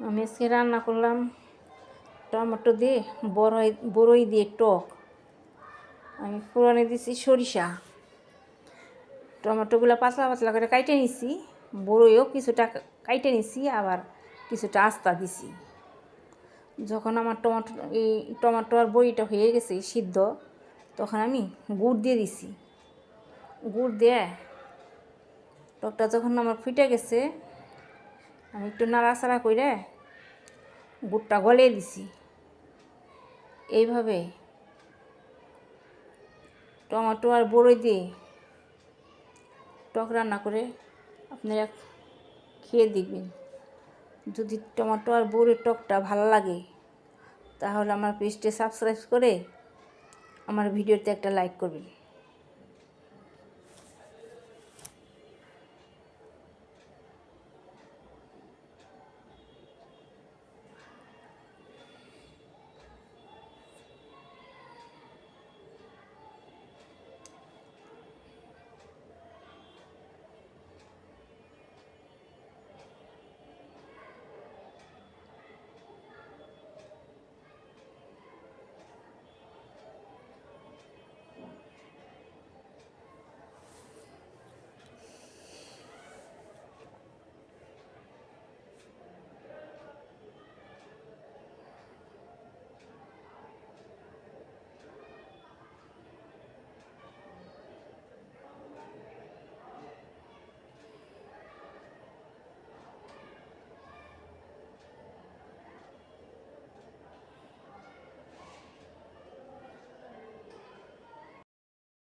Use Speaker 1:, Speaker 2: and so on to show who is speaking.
Speaker 1: আমি আজকে রান্না করলাম টমেটো দিয়ে বড়ই দিয়ে টক। আমি ফোড়নে দিছি সরিষা, টমেটোগুলো পাতলা পাতলা করে কাইটে নিছি, বড়ইও কিছুটা কাইটে নিছি, আবার কিছুটা আস্তা দিছি। যখন আমার টমেটো আর বড়িটা হয়ে গেছে সিদ্ধ, তখন আমি গুড় দিয়ে দিছি। গুড় দিয়ে টকটা যখন আমার ফুটে গেছে, আমি একটু নাড়াচাড়া করে গুড়টা গলিয়ে দিছি। এইভাবে টমেটো আর বড়ি দিয়ে টক রান্না করে আপনারা খেয়ে দেখবেন। যদি টমেটো আর বড়ির টকটা ভালো লাগে, তাহলে আমার পেজটা সাবস্ক্রাইব করে আমার ভিডিওতে একটা লাইক করবেন।